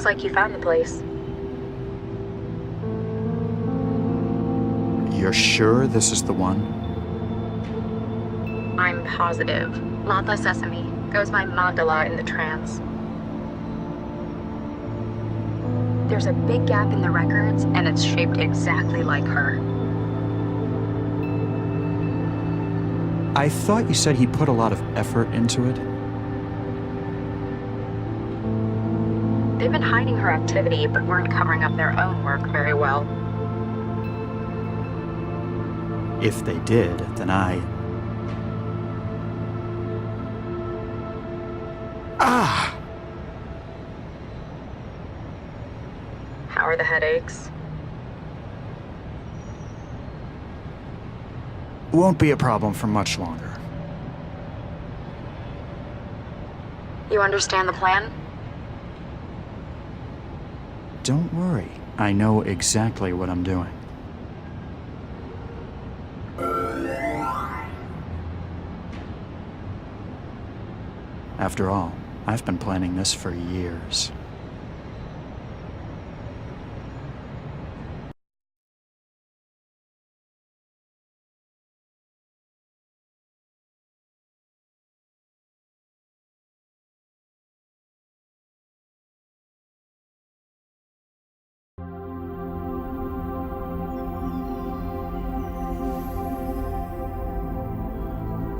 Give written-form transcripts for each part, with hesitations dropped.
Looks like you found the place. You're sure this is the one? I'm positive. Lata Sesame goes by Magdala in the trance. There's a big gap in the records, and it's shaped exactly like her. I thought you said he put a lot of effort into it. They've been hiding her activity, but weren't covering up their own work very well. If they did, then Ah! How are the headaches? Won't be a problem for much longer. You understand the plan? Don't worry. I know exactly what I'm doing. After all, I've been planning this for years.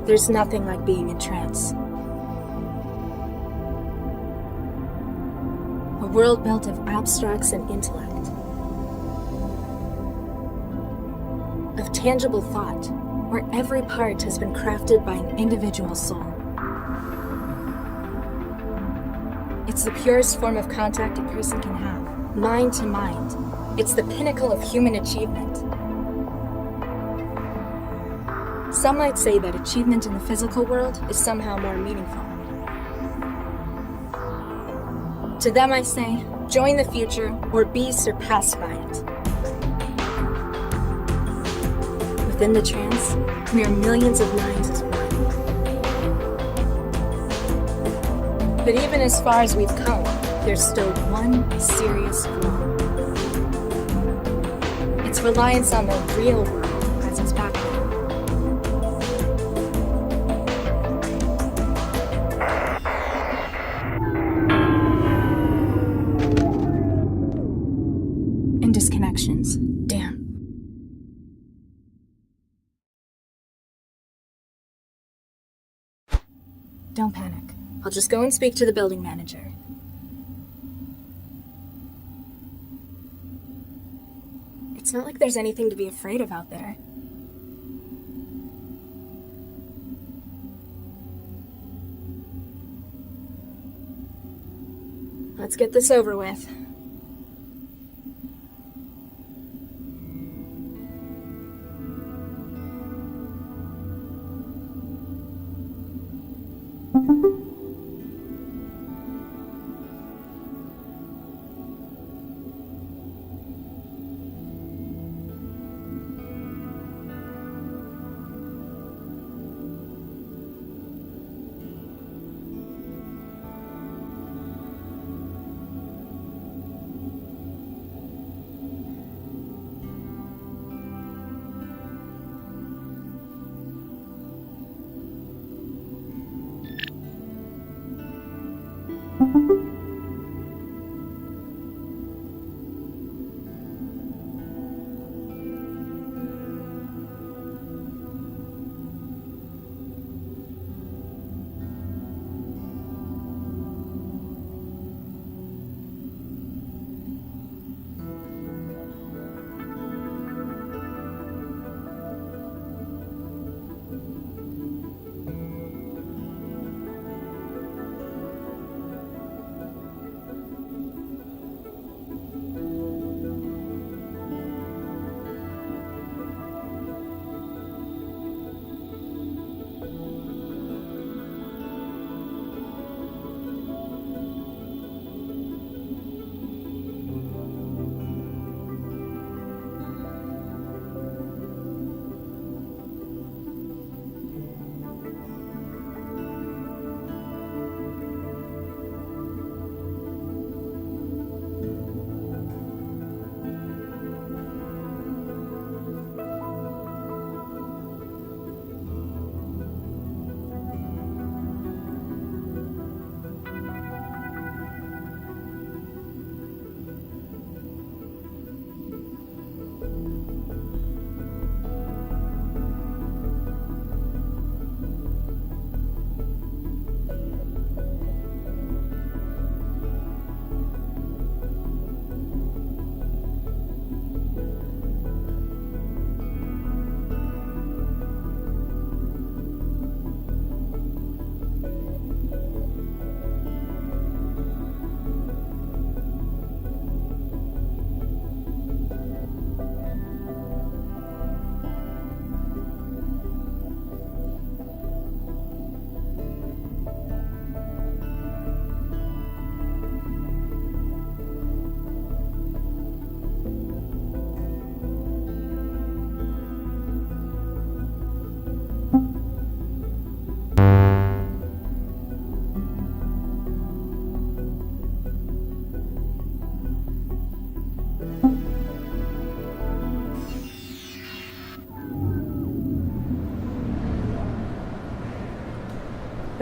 There's nothing like being in trance. A world built of abstracts and intellect. Of tangible thought, where every part has been crafted by an individual soul. It's the purest form of contact a person can have, mind to mind. It's the pinnacle of human achievement. Some might say that achievement in the physical world is somehow more meaningful. To them I say, join the future or be surpassed by it. Within the trance, we are millions of minds as one. But even as far as we've come, there's still one serious flaw. Its reliance on the real world as its backbone. Disconnections. Damn. Don't panic. I'll just go and speak to the building manager. It's not like there's anything to be afraid of out there. Let's get this over with.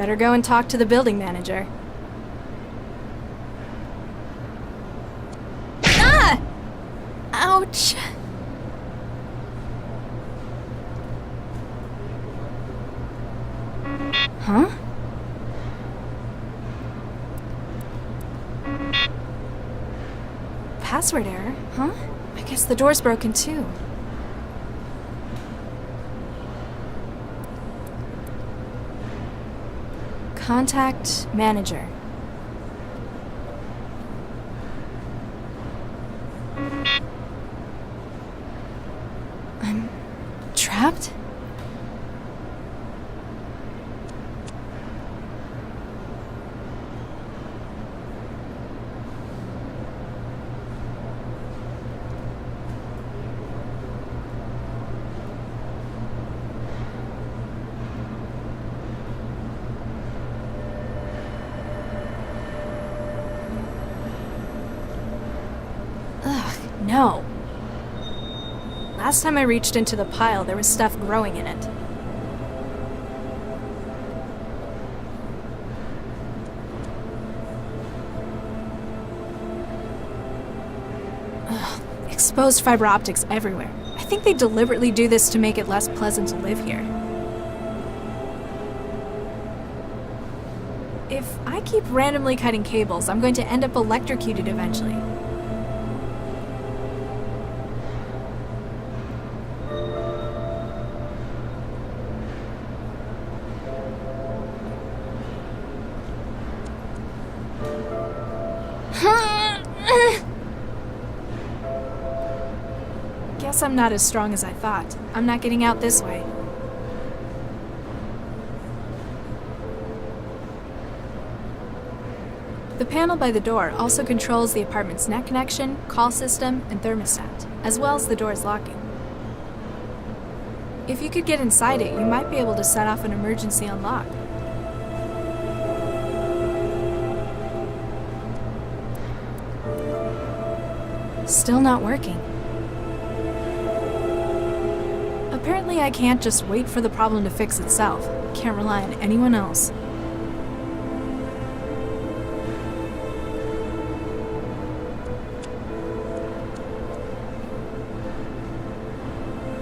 Better go and talk to the building manager. Ah! Ouch! Huh? Password error, huh? I guess the door's broken too. Contact manager. I'm trapped? No. Last time I reached into the pile, there was stuff growing in it. Ugh, exposed fiber optics everywhere. I think they deliberately do this to make it less pleasant to live here. If I keep randomly cutting cables, I'm going to end up electrocuted eventually. Guess I'm not as strong as I thought. I'm not getting out this way. The panel by the door also controls the apartment's net connection, call system, and thermostat, as well as the door's locking. If you could get inside it, you might be able to set off an emergency unlock. Still not working. Apparently I can't just wait for the problem to fix itself. Can't rely on anyone else.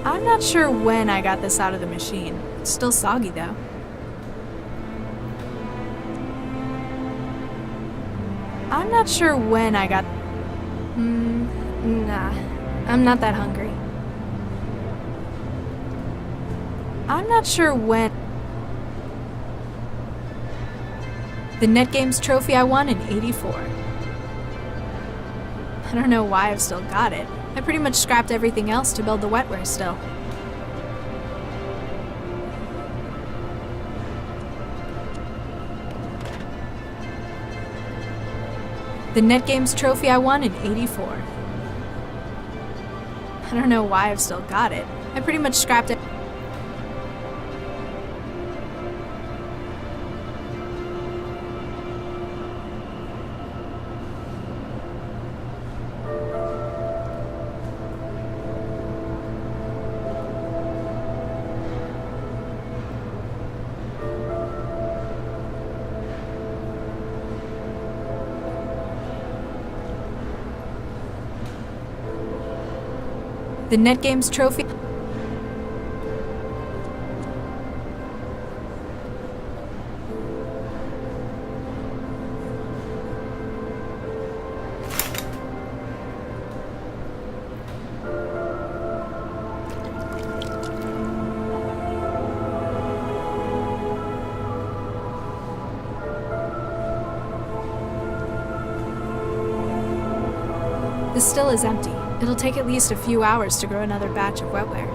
I'm not sure when I got this out of the machine. It's still soggy though. I'm not sure when I got... Nah, I'm not that hungry. I'm not sure when... The NetGames trophy I won in '84. I don't know why I've still got it. I pretty much scrapped everything else to build the wetware still. The NetGames trophy I won in '84. I don't know why I've still got it. I pretty much scrapped it. The NetGames trophy. The still is empty. It'll take at least a few hours to grow another batch of wetware.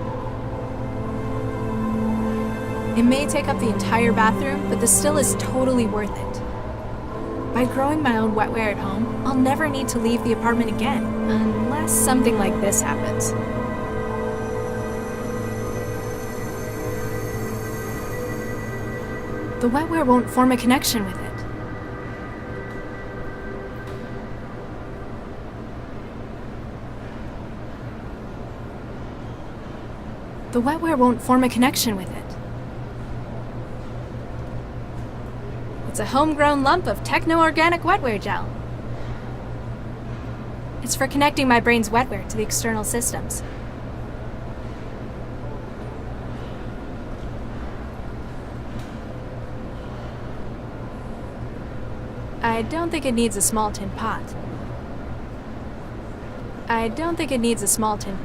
It may take up the entire bathroom, but the still is totally worth it. By growing my own wetware at home, I'll never need to leave the apartment again, unless something like this happens. The wetware won't form a connection with it. The wetware won't form a connection with it. It's a homegrown lump of techno-organic wetware gel. It's for connecting my brain's wetware to the external systems. I don't think it needs a small tin pot. I don't think it needs a small tin.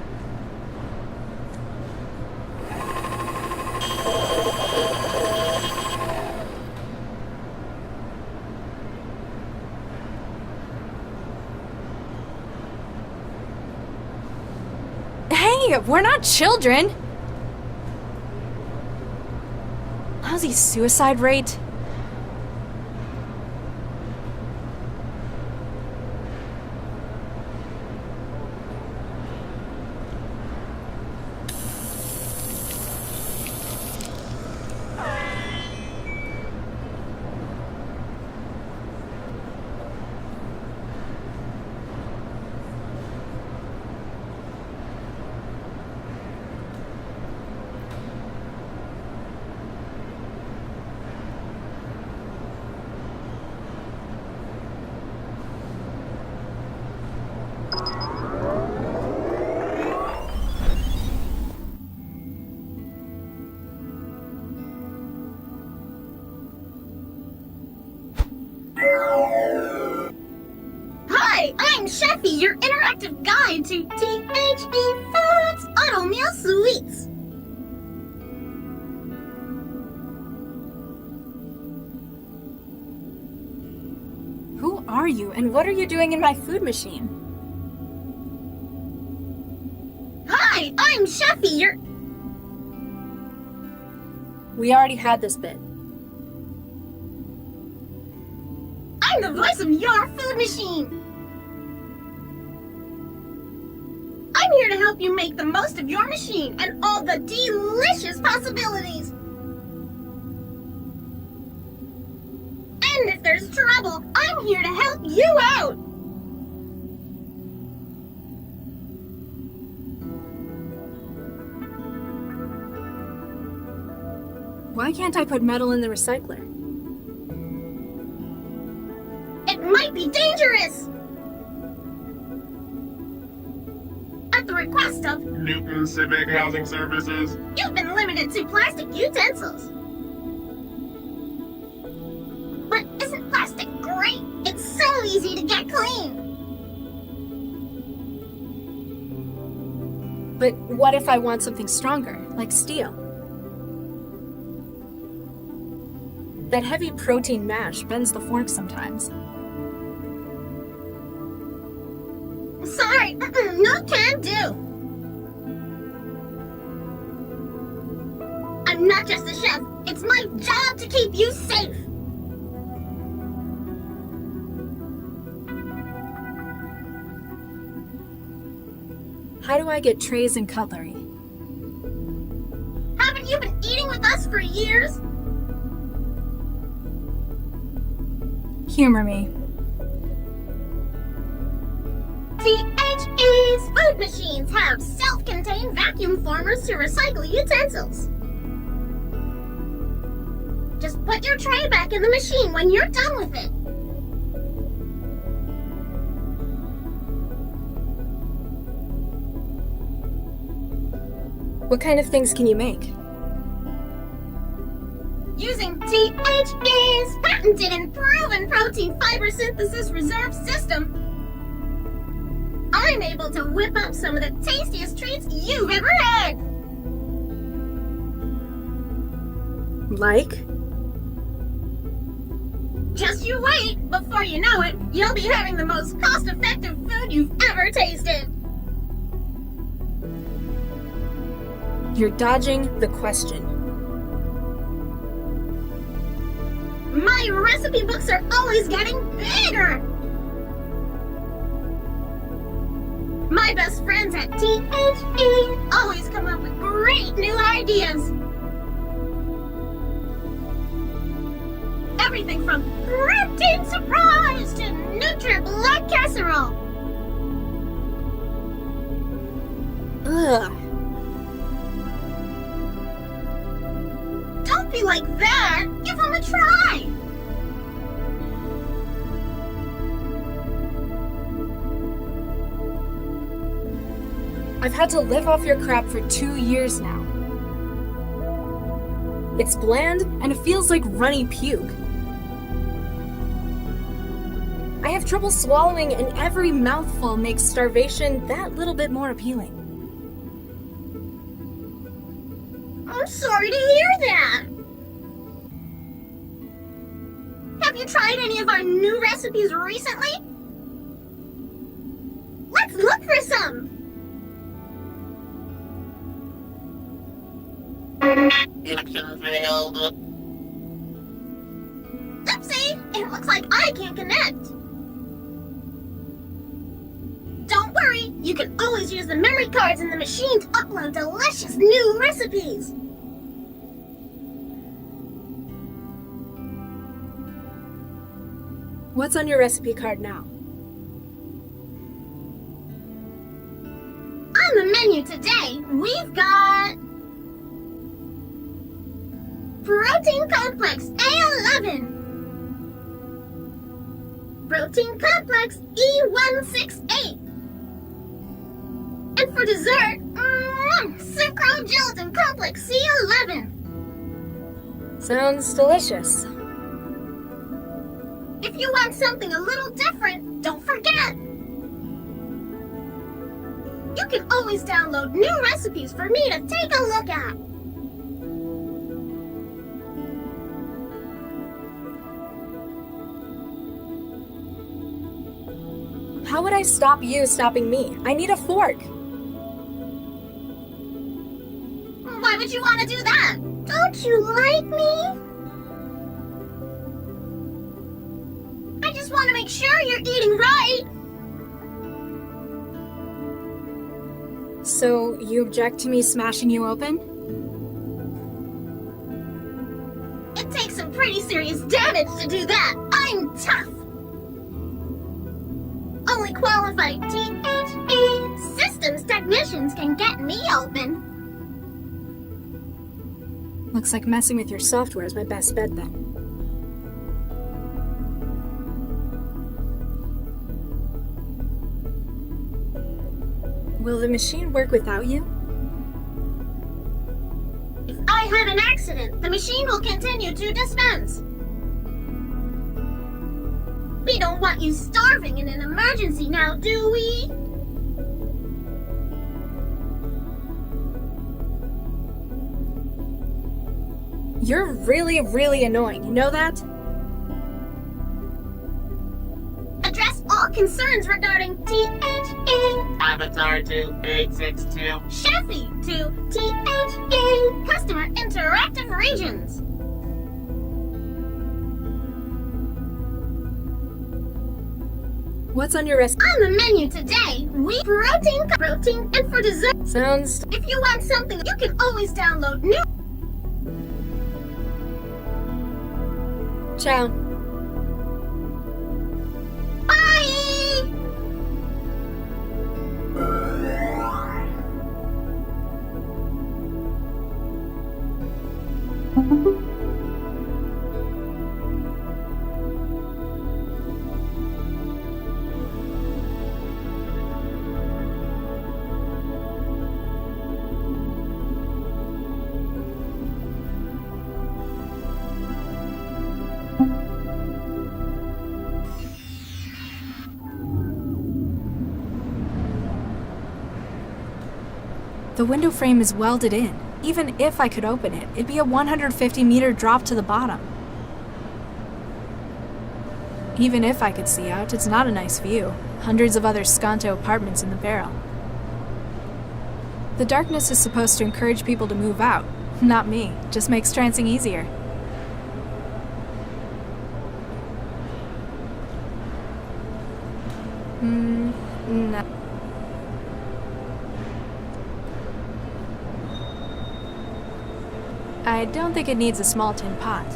Hey, we're not children! Lousy suicide rate. Hi, I'm Sheffy, your interactive guide to THE Foods Auto Meal Sweets. Who are you, and what are you doing in my food machine? Hi, I'm Sheffy, your... We already had this bit. I'm the voice of your food machine. I'm here to help you make the most of your machine and all the delicious possibilities. And if there's trouble, I'm here to help you out. Why can't I put metal in the recycler? It might be dangerous. At the request of Newton Civic Housing Services. you've been limited to plastic utensils. But isn't plastic great? It's so easy to get clean. But what if I want something stronger, like steel? That heavy protein mash bends the fork sometimes. Sorry, no can do. I'm not just a chef. It's my job to keep you safe. How do I get trays and cutlery? Haven't you been eating with us for years? Humor me. THE's food machines have self-contained vacuum formers to recycle utensils. Just put your tray back in the machine when you're done with it. What kind of things can you make? Using THE's patented and proven protein fiber synthesis reserve system, I'm able to whip up some of the tastiest treats you've ever had. Like? Just you wait. Before you know it, you'll be having the most cost-effective food you've ever tasted. You're dodging the question. My recipe books are always getting bigger. My best friends at THE always come up with great new ideas. Everything from protein surprise to Nutri-Blood casserole. Ugh. Don't be like that. Give them a try. I've had to live off your crap for 2 years now. It's bland, and it feels like runny puke. I have trouble swallowing, and every mouthful makes starvation that little bit more appealing. I'm sorry to hear that. Have you tried any of our new recipes recently? Let's look for some. Oopsie! It looks like I can't connect. Don't worry, you can always use the memory cards in the machine to upload delicious new recipes. What's on your recipe card now? On the menu today, we've got Protein Complex A11, Protein Complex E168, and for dessert, Synchro Gelatin Complex C11. Sounds delicious. If you want something a little different, don't forget. You can always download new recipes for me to take a look at. How would I stop you stopping me? I need a fork. Why would you want to do that? Don't you like me? I just want to make sure you're eating right. So, you object to me smashing you open? It takes some pretty serious damage to do that. I'm tough. Only qualified THE systems technicians can get me open. Looks like messing with your software is my best bet then. Will the machine work without you? If I have an accident, the machine will continue to dispense. We don't want you starving in an emergency now, do we? You're really, really annoying, you know that? Address all concerns regarding THE Avatar to 862. Sheffy to THE Customer Interactive Regions. What's on your recipe? On the menu today, we protein, and for dessert. Sounds... If you want something, you can always download new. Ciao. Bye! The window frame is welded in. Even if I could open it, it'd be a 150-meter drop to the bottom. Even if I could see out, it's not a nice view. Hundreds of other Skanto apartments in the barrel. The darkness is supposed to encourage people to move out. Not me. Just makes trancing easier. No. I don't think it needs a small tin pot.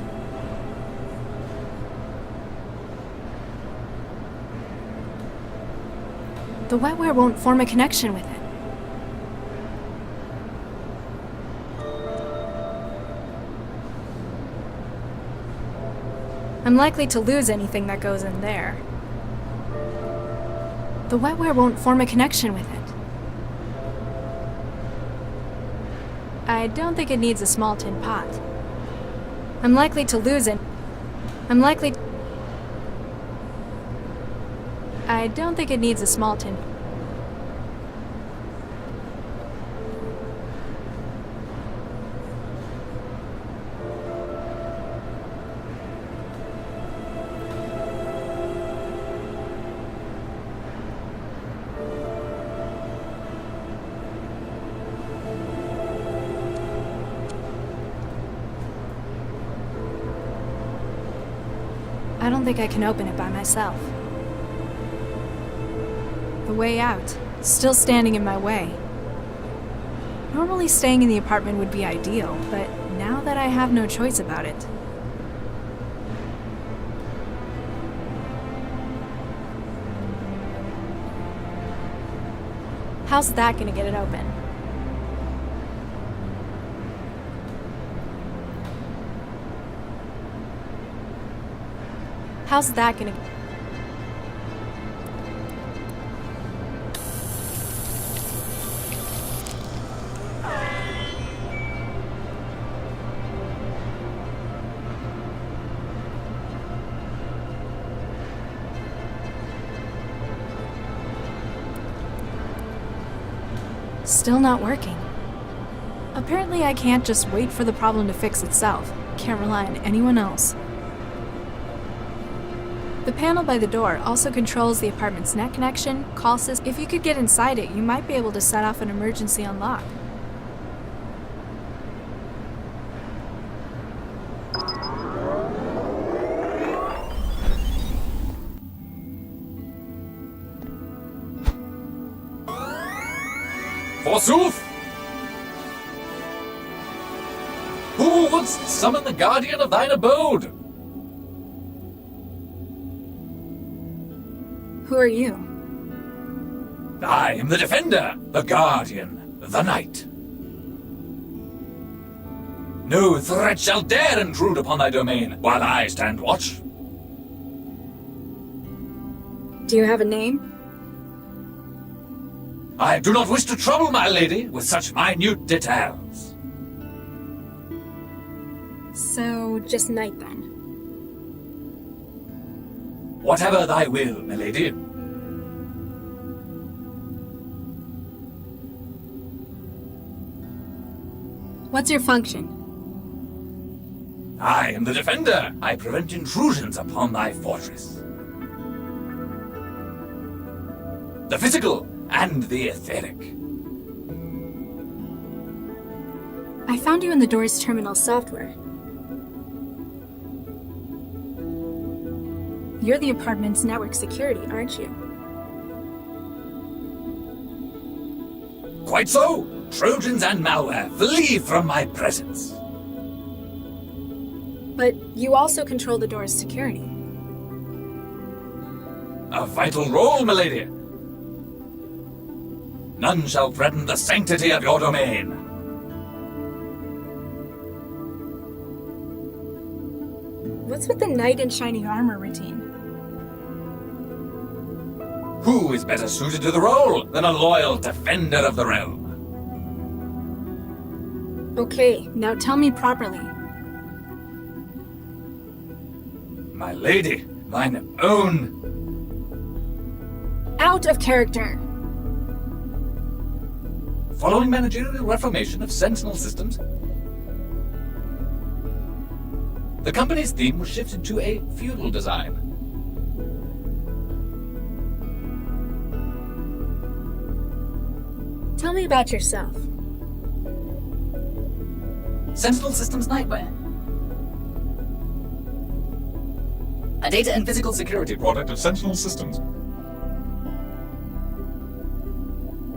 The wetware won't form a connection with it. I'm likely to lose anything that goes in there. The wetware won't form a connection with it. I don't think it needs a small tin pot. I'm likely to lose it. I don't think it needs a small tin. I don't think I can open it by myself. The way out, still standing in my way. Normally staying in the apartment would be ideal, but now that I have no choice about it. How's that gonna get it open? How's that gonna... Still not working. Apparently I can't just wait for the problem to fix itself. Can't rely on anyone else. The panel by the door also controls the apartment's net connection, call system. If you could get inside it, you might be able to set off an emergency unlock. Forsooth! Who wouldst summon the guardian of thine abode? Who are you? I am the defender, the guardian, the knight. No threat shall dare intrude upon thy domain while I stand watch. Do you have a name? I do not wish to trouble my lady with such minute details. So, just Knight then. Whatever thy will, my lady. What's your function? I am the defender. I prevent intrusions upon thy fortress. The physical and the etheric. I found you in the door's terminal software. You're the apartment's network security, aren't you? Quite so. Trojans and malware, flee from my presence. But you also control the door's security. A vital role, milady. None shall threaten the sanctity of your domain. What's with the knight in shiny armor routine? Who is better suited to the role than a loyal defender of the realm? Okay, now tell me properly. My lady, thine own... Out of character! Following managerial reformation of Sentinel systems, the company's theme was shifted to a feudal design. Tell me about yourself. Sentinel Systems Nightmare. A data and physical security product of Sentinel Systems.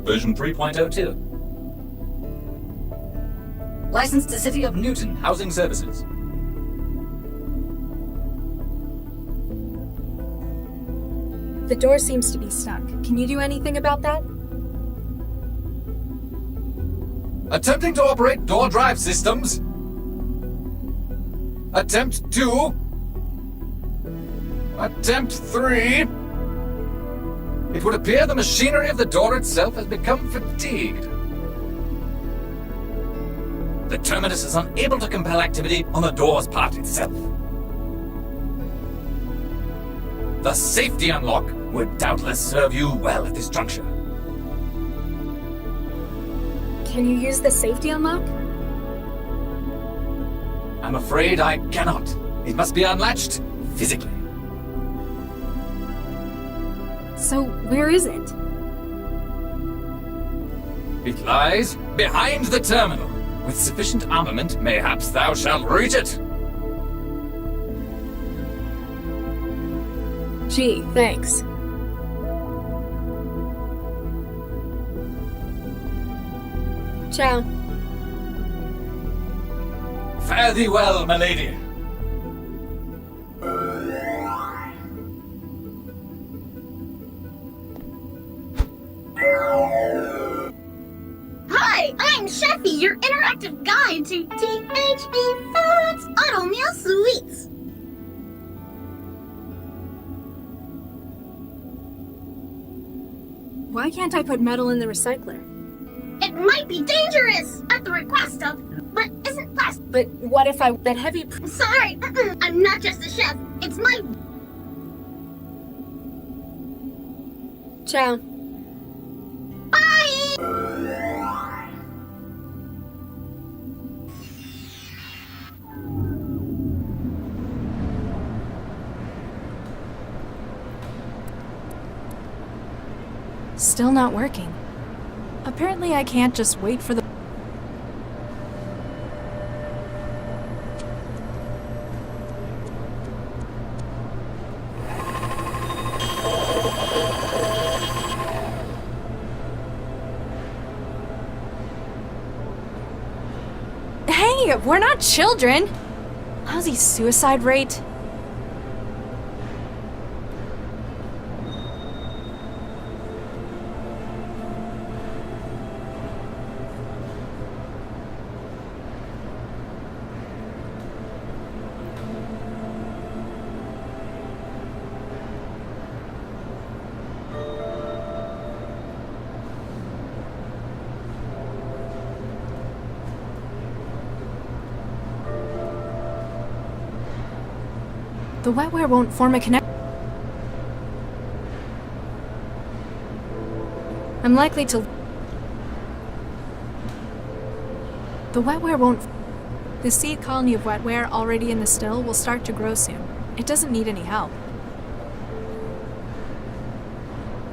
Version 3.02. Licensed to City of Newton Housing Services. The door seems to be stuck. Can you do anything about that? Attempting to operate door drive systems. Attempt 2. Attempt 3. It would appear the machinery of the door itself has become fatigued. The terminus is unable to compel activity on the door's part itself. The safety unlock would doubtless serve you well at this juncture. Can you use the safety unlock? I'm afraid I cannot. It must be unlatched physically. So, where is it? It lies behind the terminal. With sufficient armament, mayhaps thou shalt reach it. Gee, thanks. Ciao. Fare thee well, my lady. Hi, I'm Sheffy, your interactive guide to THB Foods Automeal Sweets. Why can't I put metal in the recycler? It might be dangerous at the request of, but isn't plastic. But what if that heavy... Sorry, I'm not just a chef. It's my... Ciao. Bye! Still not working. Apparently I can't just wait for the... Hey, we're not children! Lousy suicide rate. The wetware won't form a connection. I'm likely to... The wetware won't... The seed colony of wetware already in the still will start to grow soon. It doesn't need any help.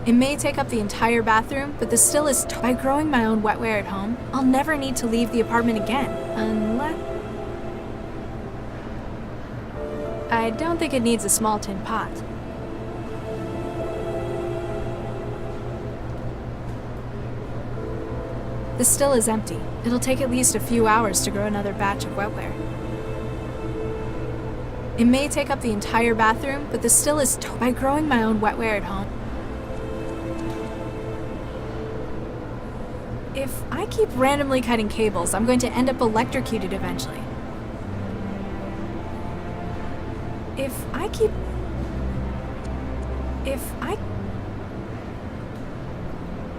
It may take up the entire bathroom, but the still is... By growing my own wetware at home, I'll never need to leave the apartment again, unless... I don't think it needs a small tin pot. The still is empty. It'll take at least a few hours to grow another batch of wetware. It may take up the entire bathroom, but the still is... By growing my own wetware at home... If I keep randomly cutting cables, I'm going to end up electrocuted eventually.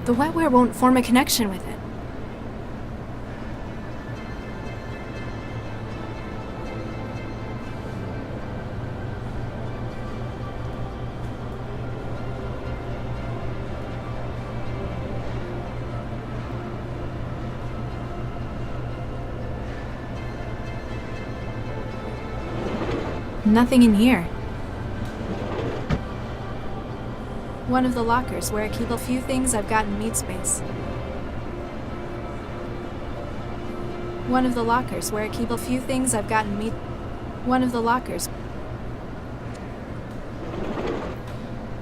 The wetware won't form a connection with it. Nothing in here. One of the lockers where I keep a few things I've got in meat space. One of the lockers where I keep a few things I've got in meat. One of the lockers.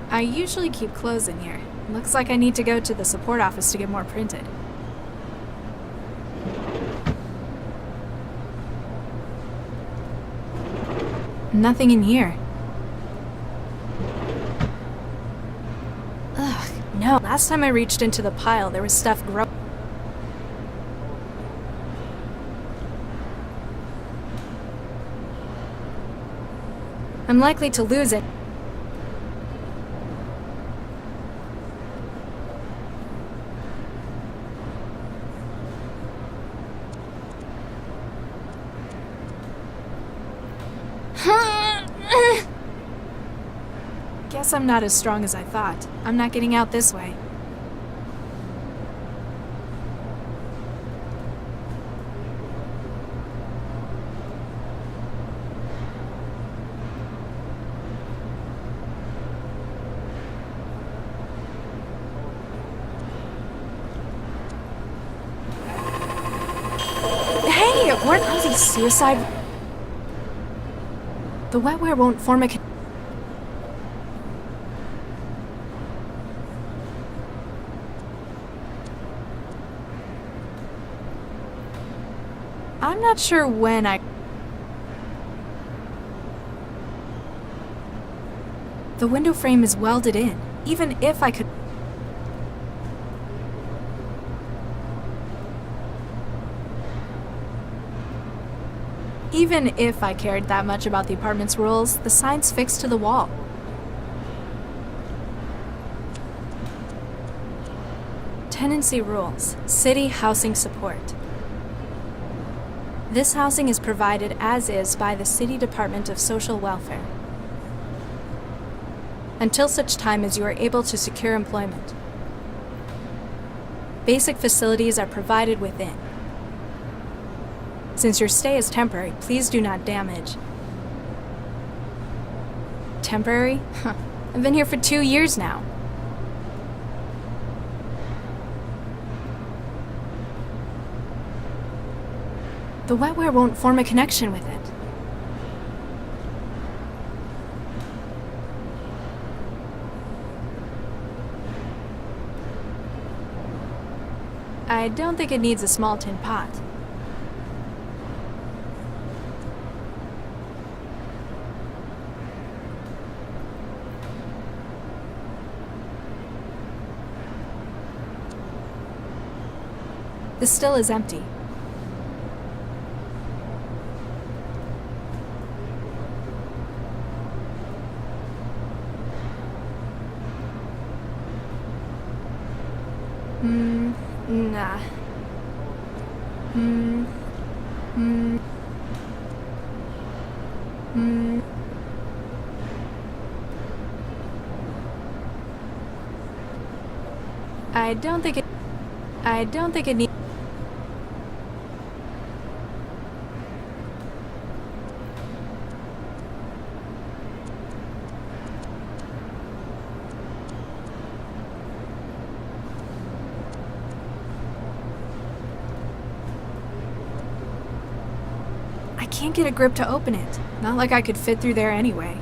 I usually keep clothes in here. Looks like I need to go to the support office to get more printed. Nothing in here. Ugh, no. Last time I reached into the pile, there was stuff growing. I'm likely to lose it. Guess I'm not as strong as I thought. I'm not getting out this way. Hey, weren't all these suicide... The wetware won't form a... I'm not sure when I... The window frame is welded in, even if I could... Even if I cared that much about the apartment's rules, the sign's fixed to the wall. Tenancy rules. City housing support. This housing is provided as is by the City Department of Social Welfare, until such time as you are able to secure employment. Basic facilities are provided within. Since your stay is temporary, please do not damage. Temporary? Huh. I've been here for 2 years now. The wetware won't form a connection with it. I don't think it needs a small tin pot. The still is empty. Nah. I don't think it needs... I can't get a grip to open it. Not like I could fit through there anyway.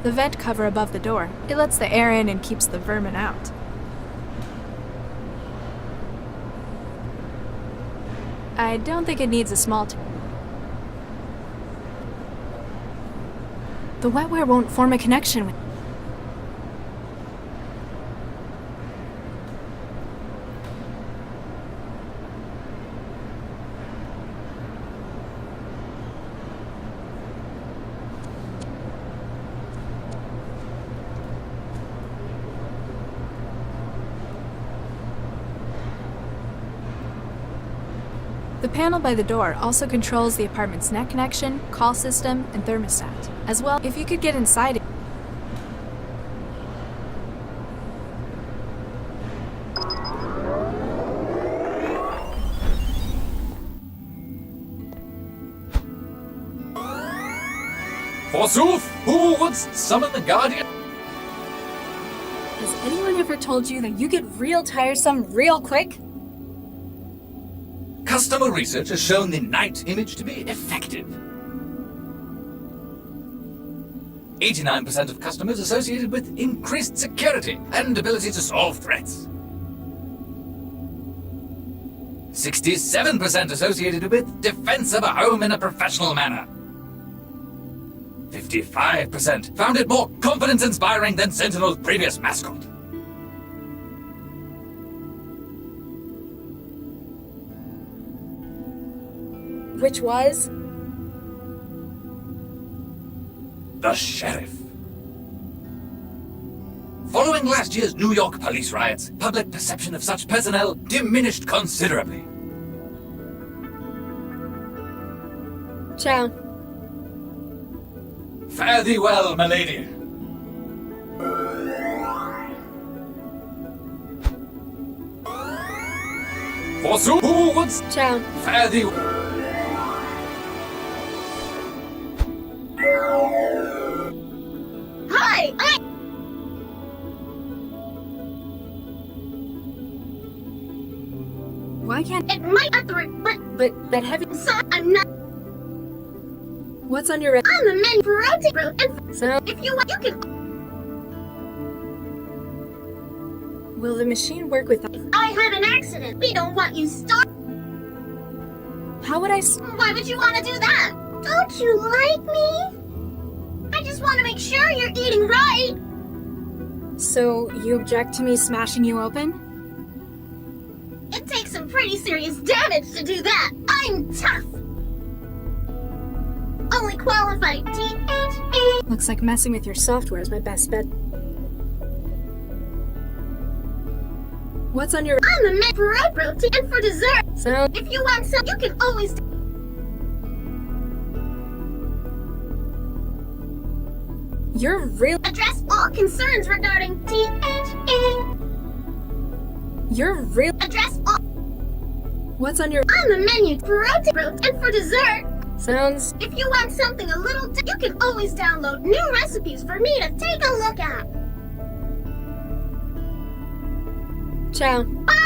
The vent cover above the door. It lets the air in and keeps the vermin out. I don't think it needs a small... The wetware won't form a connection with... The panel by the door also controls the apartment's net connection, call system, and thermostat. As well, if you could get inside it... Forsooth, who would summon the Guardian? Has anyone ever told you that you get real tiresome real quick? Customer research has shown the night image to be effective. 89% of customers associated with increased security and ability to solve threats. 67% associated with defense of a home in a professional manner. 55% found it more confidence-inspiring than Sentinel's previous mascot. Which was? The sheriff. Following last year's New York police riots, public perception of such personnel diminished considerably. Ciao. Fare thee well, my lady. Forsooth, who wouldst Ciao. fare thee? Hi, Why can't... it might not work, but But that heavy... so I'm not. What's on your... I'm the menu protein route, and So, if you want, you can. will the machine work with... I had an accident. We don't want you start. How would I... Why would you want to do that? Don't you like me? I just want to make sure you're eating right. So, you object to me smashing you open? It takes some pretty serious damage to do that. I'm tough. Only qualified THE. Looks like messing with your software is my best bet. What's on your... I'm the man for protein and for dessert. So, If you want some, you can always. you're real... Address all concerns regarding THE. You're real... Address all. What's on your... On the menu, protein and for dessert. Sounds... If you want something a little, you can always download new recipes for me to take a look at. Ciao. Bye.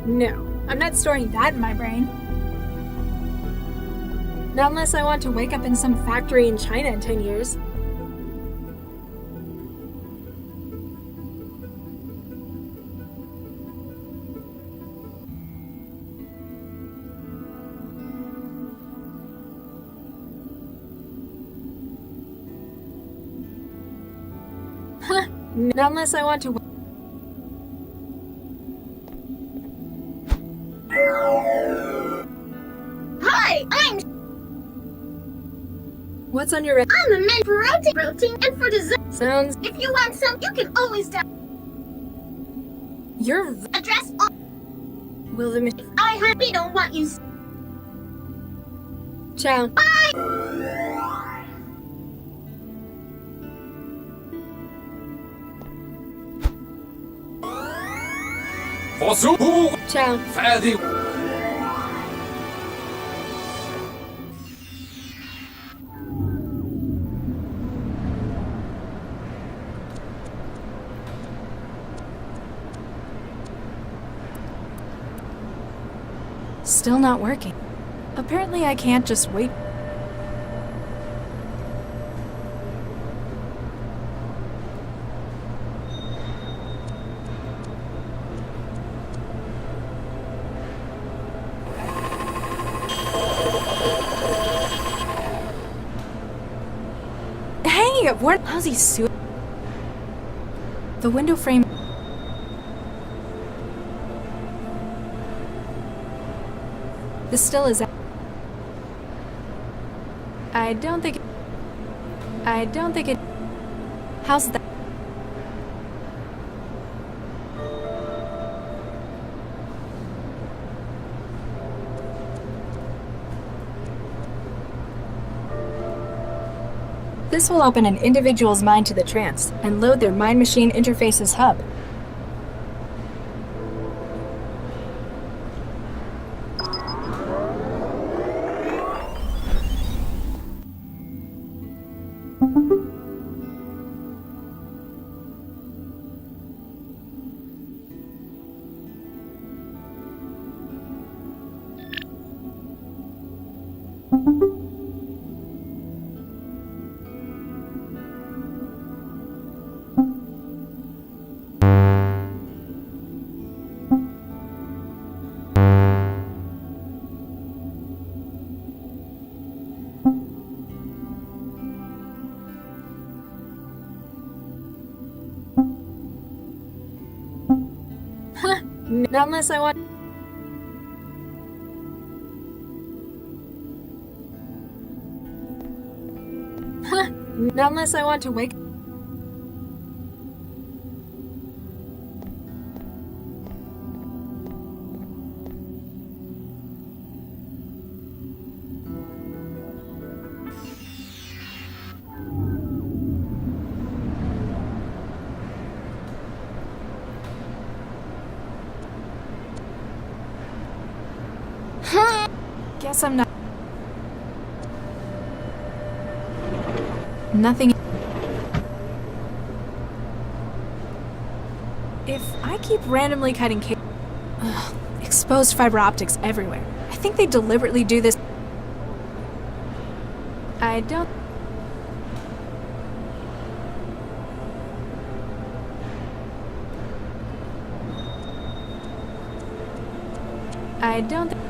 No, I'm not storing that in my brain. Not unless I want to wake up in some factory in China in 10 years. Not unless I want to... Hi, I'm. What's on your... I'm the man for protein and for dessert. Sounds... If you want some, you can always You're... address all. Will the machine... I had. We don't want you. Ciao. Forsooth, who Ciao. fare thee? Still not working. Apparently I can't just wait. Hey, what? How's he suit? The window frame. This still is. I don't think it. How's that? This will open an individual's mind to the trance and load their mind-machine interface's hub. Not unless I want. Not unless I want to wake. Guess I'm not. Nothing. If I keep randomly cutting cables. Exposed fiber optics everywhere. I think they deliberately do this. I don't. I don't think.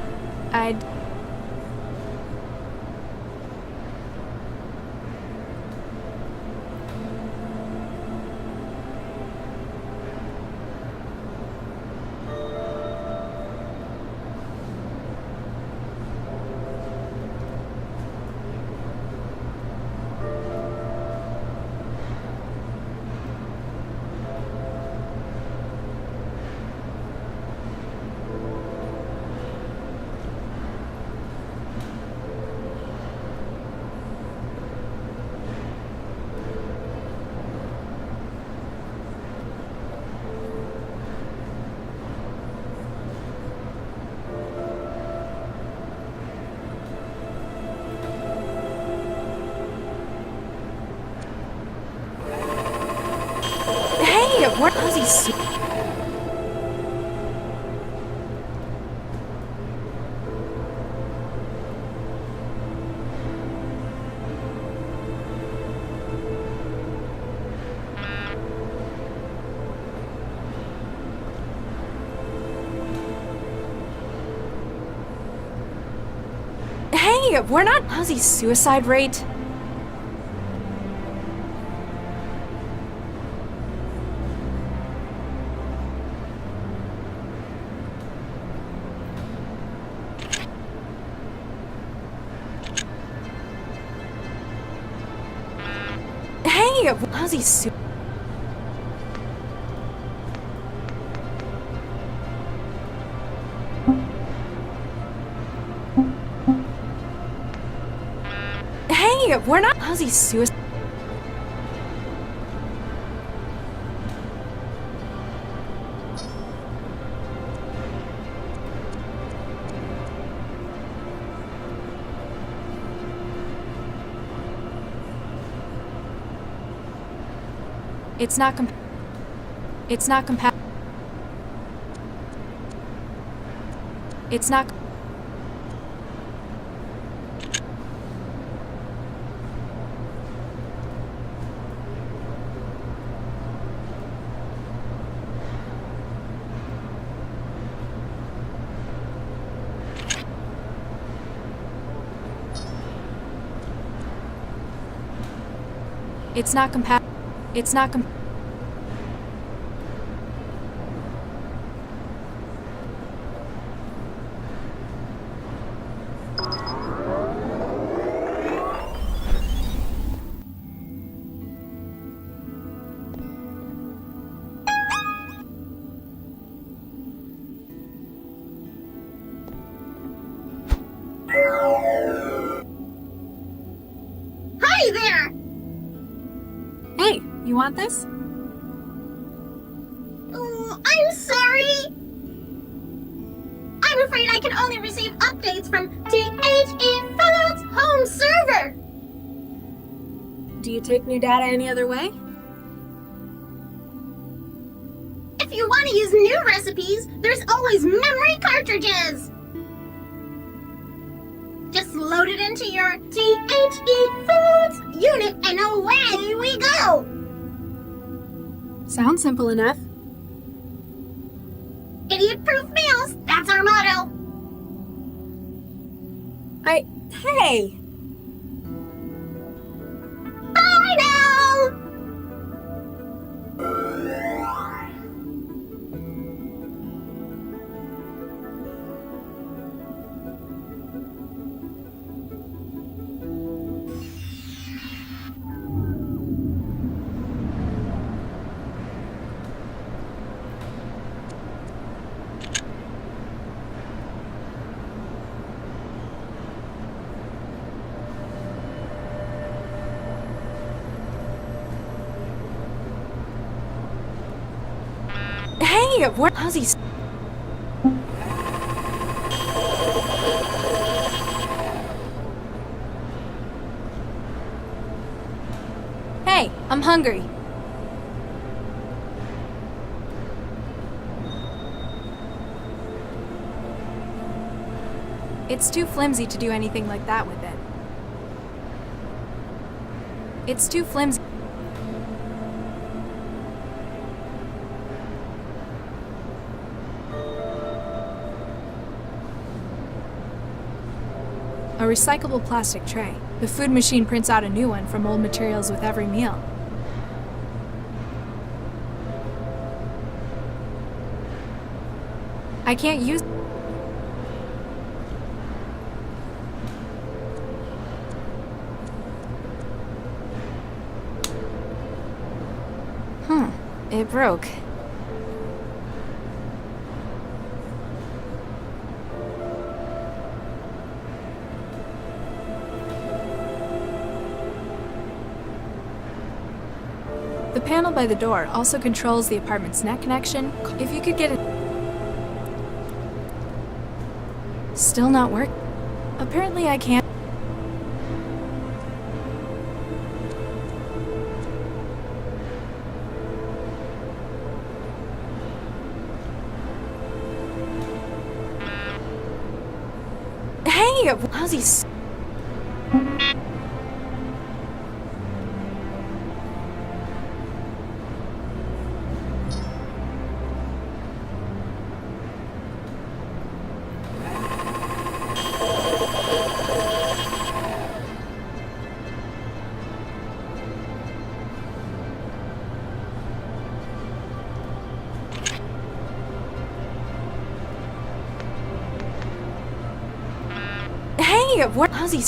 I. Where is he? Hey, we're not. How's he suicide rate? How's he Hey, we're not. How's he suicide? It's not It's not compatible. It's not. It's not compatible. It's not compatible. Hi there! Hey, you want this? I'm sorry! I'm afraid I can only receive updates from THE Fallout's home server! Do you take new data any other way? If you want to use new recipes, there's always memory cartridges! Just load it into your THE Foods unit and away we go! Sounds simple enough. Idiot-proof meals, that's our motto! Hey! Bye now! Hey, how's he? Hey, I'm hungry. It's too flimsy to do anything like that with it. It's too flimsy. A recyclable plastic tray. The food machine prints out a new one from old materials with every meal. I can't use... It broke. The panel by the door also controls the apartment's net connection. If you could get it... Still not work? Apparently I can't... Hey, how's he... Hey, how's he...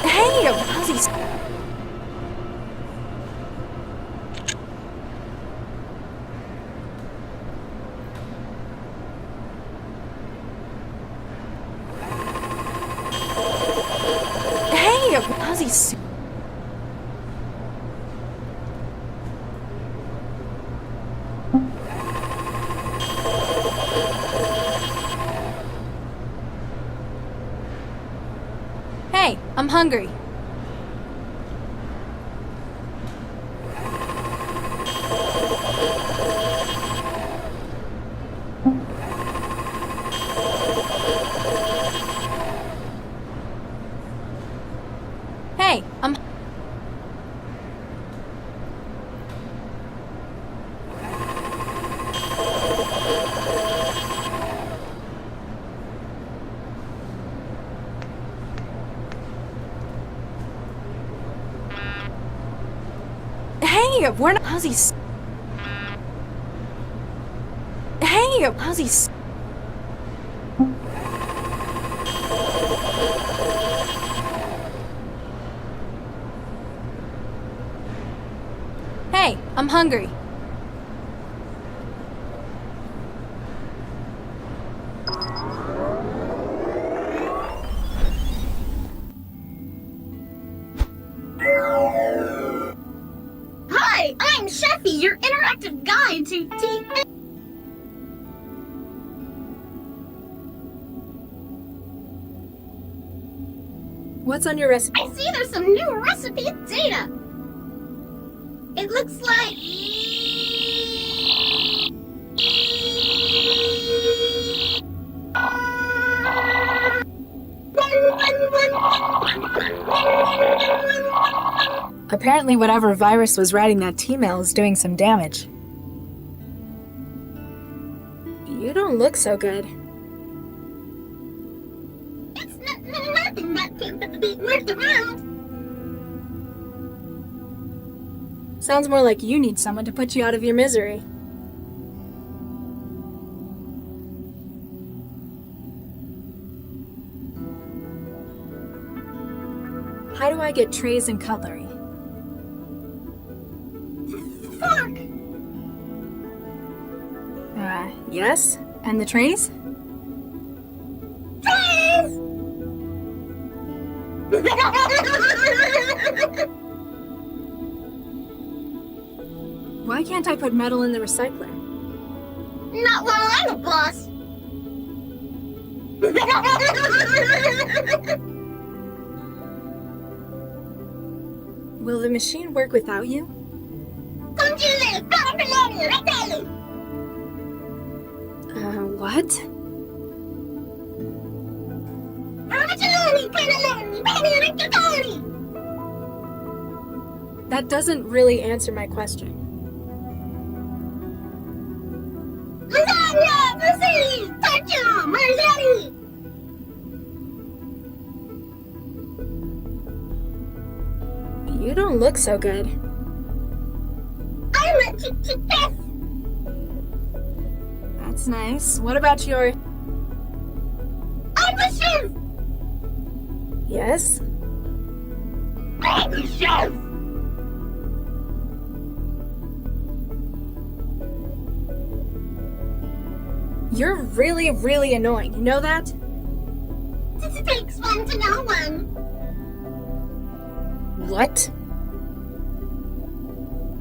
Hey, how's he... How's he... Hey, I'm hungry. Hey, I'm... Hey, we're not... How's he... Hey, how's he... Hey, I'm hungry. Hi, I'm Sheffy, your interactive guide to What's on your recipe? I see there's some new recipe data. It looks like... Apparently whatever virus was writing that T-mail is doing some damage. You don't look so good. It's nothing that can be worked around. Sounds more like you need someone to put you out of your misery. How do I get trays and cutlery? Fork! Yes? And the trays? Trees! Why can't I put metal in the recycler? Not while I'm a boss. Will the machine work without you? What? That doesn't really answer my question. You don't look so good. I'm a chef. That's nice. What about your... I'm a chef. Yes? I'm a chef. You're really, really annoying. You know that? This takes one to know one. What?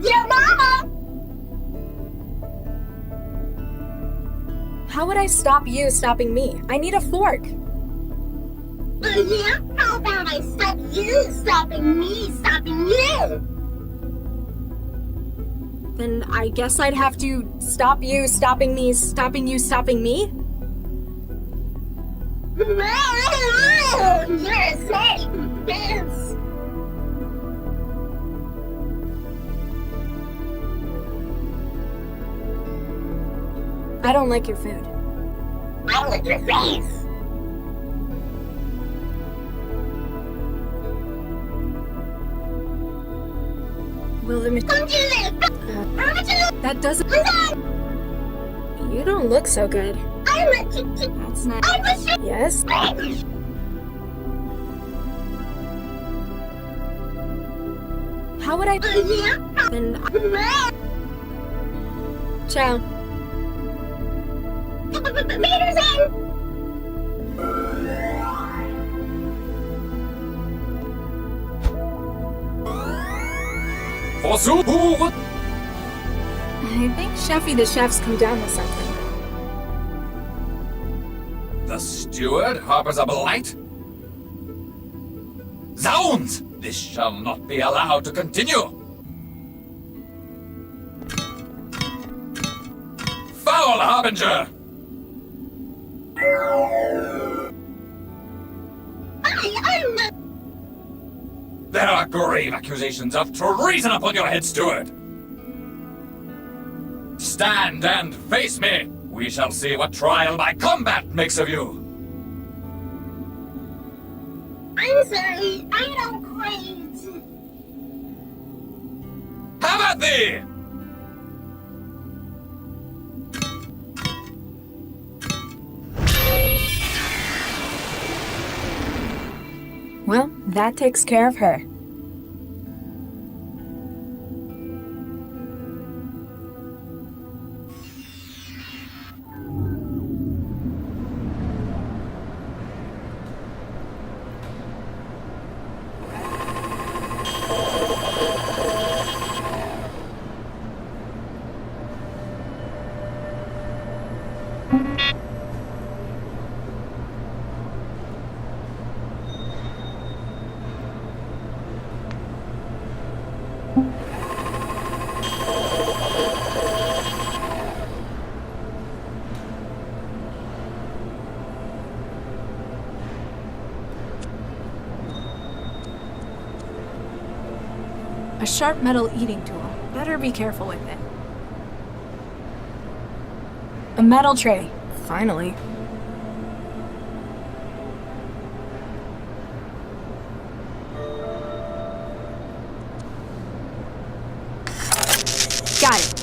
Your mama. How would I stop you stopping me? I need a fork. Yeah? How about I stop you stopping me stopping you? Then I guess I'd have to stop you stopping me stopping you stopping me? No, you're a snake bitch. I don't like your food. I like your face. Will the machine... That doesn't... You don't look so good. That's not... Yes? How would I... Then... Ciao. Meters in. Forsooth, who would... I think Sheffy the chef's come down with something. The steward harbors a blight? Zounds! This shall not be allowed to continue! Foul harbinger! There are grave accusations of treason upon your head, steward! Stand and face me! We shall see what trial by combat makes of you! I'm sorry, I don't quite. Have at thee! Well, that takes care of her. sharp metal eating tool. Better be careful with it. A metal tray. Finally. Got it.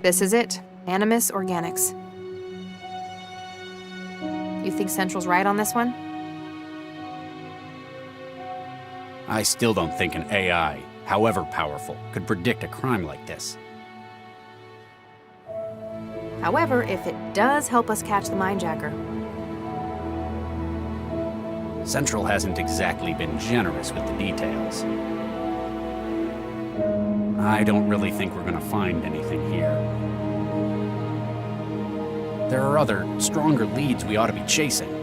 This is it. Animus Organics. You think Central's right on this one? I still don't think an AI, however powerful, could predict a crime like this. However, if it does help us catch the mindjacker. Central hasn't exactly been generous with the details. I don't really think we're gonna find anything here. There are other, stronger leads we ought to be chasing.